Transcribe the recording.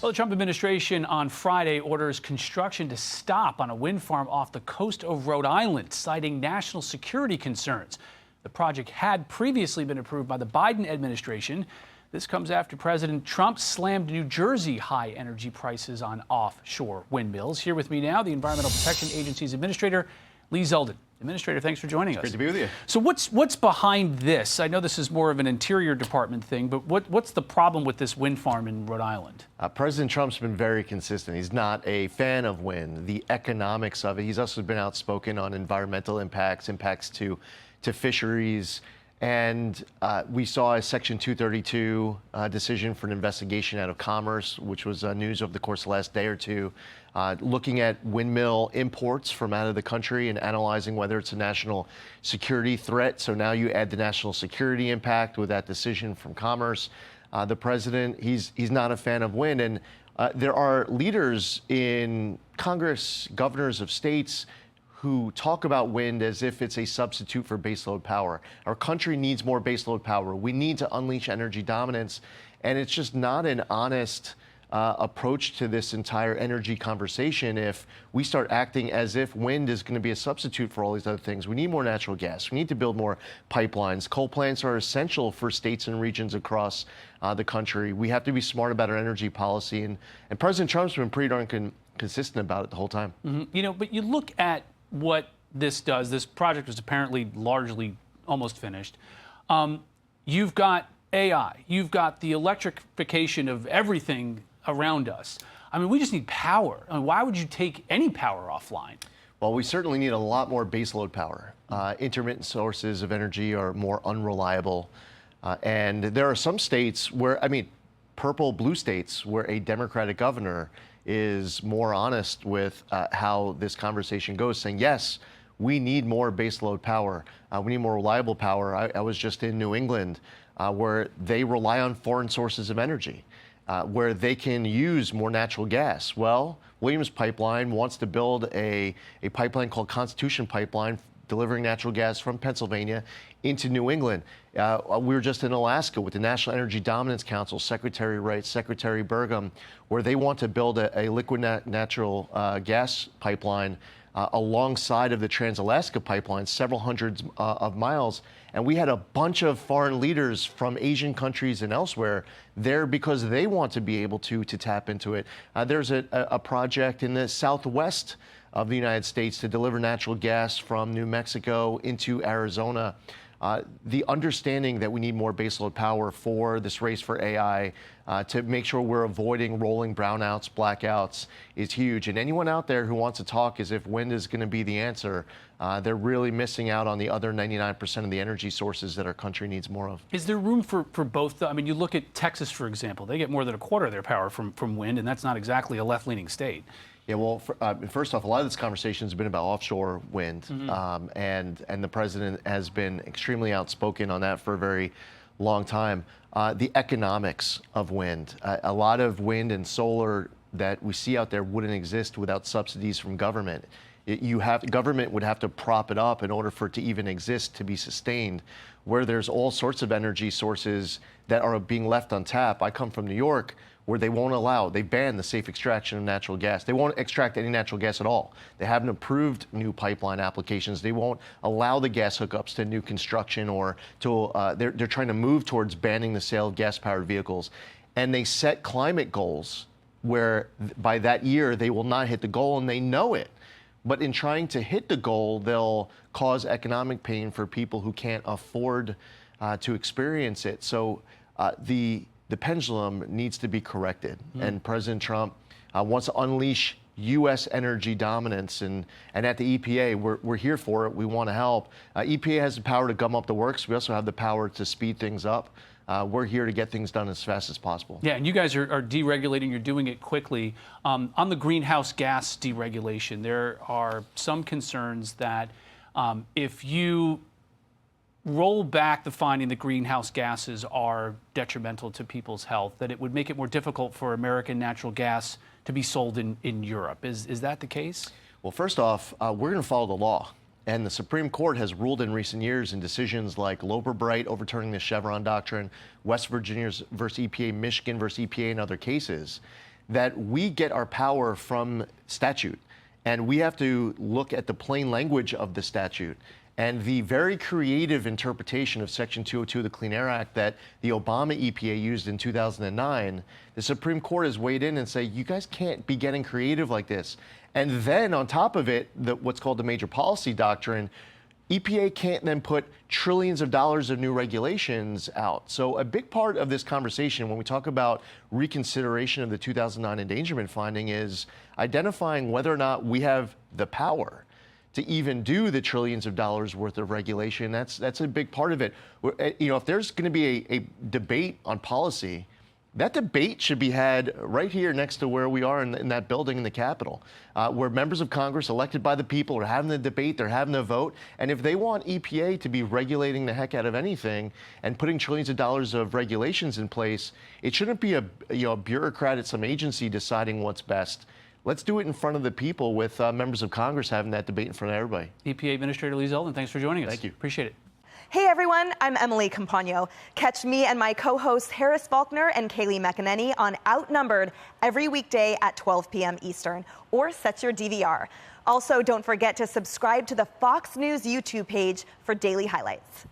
Well, the Trump administration on Friday orders construction to stop on a wind farm off the coast of Rhode Island, citing national security concerns. The project had previously been approved by the Biden administration. This comes after President Trump slammed New Jersey high energy prices on offshore windmills. Here with me now, the Environmental Protection Agency's administrator, Lee Zeldin. Administrator, thanks for joining us. Great to be with you. So what's behind this? I know this is more of an Interior Department thing, but what's the problem with this wind farm in Rhode Island? President Trump's been very consistent. He's not a fan of wind, the economics of it. He's also been outspoken on environmental impacts to fisheries. And we saw a Section 232 decision for an investigation out of Commerce, which was news over the course of the last day or two, looking at windmill imports from out of the country and analyzing whether it's a national security threat. So now you add the national security impact with that decision from Commerce. The president, he's not a fan of wind. And there are leaders in Congress, governors of states, who talk about wind as if it's a substitute for baseload power. Our country needs more baseload power. We need to unleash energy dominance. And it's just not an honest approach to this entire energy conversation if we start acting as if wind is going to be a substitute for all these other things. We need more natural gas. We need to build more pipelines. Coal plants are essential for states and regions across the country. We have to be smart about our energy policy. And President Trump's been pretty darn consistent about it the whole time. Mm-hmm. You know, but you look at what this does. This project was apparently largely almost finished. You've got AI. You've got the electrification of everything around us. I mean, we just need power. I mean, why would you take any power offline? Well, we certainly need a lot more baseload power. Intermittent sources of energy are more unreliable. And there are some states where, I mean, purple blue states where a Democratic governor is more honest with how this conversation goes, saying, yes, we need more baseload power. We need more reliable power. I was just in New England where they rely on foreign sources of energy, where they can use more natural gas. Well, Williams Pipeline wants to build a pipeline called Constitution Pipeline, delivering natural gas from Pennsylvania into New England. We were just in Alaska with the National Energy Dominance Council, Secretary Wright, Secretary Burgum, where they want to build a liquid natural gas pipeline alongside of the Trans-Alaska pipeline, several hundreds of miles. And we had a bunch of foreign leaders from Asian countries and elsewhere there because they want to be able to tap into it. There's a project in the southwest of the United States to deliver natural gas from New Mexico into Arizona. The understanding that we need more baseload power for this race for AI to make sure we're avoiding rolling brownouts, blackouts is huge. And anyone out there who wants to talk as if wind is going to be the answer, they're really missing out on the other 99% of the energy sources that our country needs more of. Is there room for both? I mean, you look at Texas, for example. They get more than a quarter of their power from wind, and that's not exactly a left-leaning state. Yeah, well, first off, a lot of this conversation has been about offshore wind, and the president has been extremely outspoken on that for a very long time. The economics of wind, a lot of wind and solar that we see out there wouldn't exist without subsidies from government. Government would have to prop it up in order for it to even exist, to be sustained, where there's all sorts of energy sources that are being left on tap. I come from New York, where they ban the safe extraction of natural gas. They won't extract any natural gas at all. They haven't approved new pipeline applications. They won't allow the gas hookups to new construction or to, they're trying to move towards banning the sale of gas-powered vehicles. And they set climate goals where by that year they will not hit the goal, and they know it. But in trying to hit the goal, they'll cause economic pain for people who can't afford to experience it. So the pendulum needs to be corrected. And President Trump wants to unleash U.S. energy dominance. And at the EPA, we're here for it. We want to help. EPA has the power to gum up the works. We also have the power to speed things up. We're here to get things done as fast as possible. Yeah, and you guys are deregulating. You're doing it quickly. On the greenhouse gas deregulation, there are some concerns that if you roll back the finding that greenhouse gases are detrimental to people's health, that it would make it more difficult for American natural gas to be sold in Europe. Is that the case? Well, first off, we're going to follow the law. And the Supreme Court has ruled in recent years in decisions like Loper-Bright overturning the Chevron doctrine, West Virginia versus EPA, Michigan versus EPA, and other cases, that we get our power from statute, and we have to look at the plain language of the statute. And the very creative interpretation of Section 202 of the Clean Air Act that the Obama EPA used in 2009, the Supreme Court has weighed in and say, you guys can't be getting creative like this. And then on top of it, what's called the major policy doctrine, EPA can't then put trillions of dollars of new regulations out. So a big part of this conversation when we talk about reconsideration of the 2009 endangerment finding is identifying whether or not we have the power to even do the trillions of dollars worth of regulation. That's a big part of it. You know, if there's going to be a debate on policy, that debate should be had right here next to where we are in that building in the Capitol, where members of Congress elected by the people are having the debate, they're having the vote. And if they want EPA to be regulating the heck out of anything and putting trillions of dollars of regulations in place, it shouldn't be a bureaucrat at some agency deciding what's best. Let's do it in front of the people with members of Congress having that debate in front of everybody. EPA Administrator Lee Zeldin, thanks for joining us. Thank you. Appreciate it. Hey everyone, I'm Emily Campagno. Catch me and my co-hosts Harris Faulkner and Kaylee McEnany on Outnumbered every weekday at 12 p.m. Eastern, or set your DVR. Also, don't forget to subscribe to the Fox News YouTube page for daily highlights.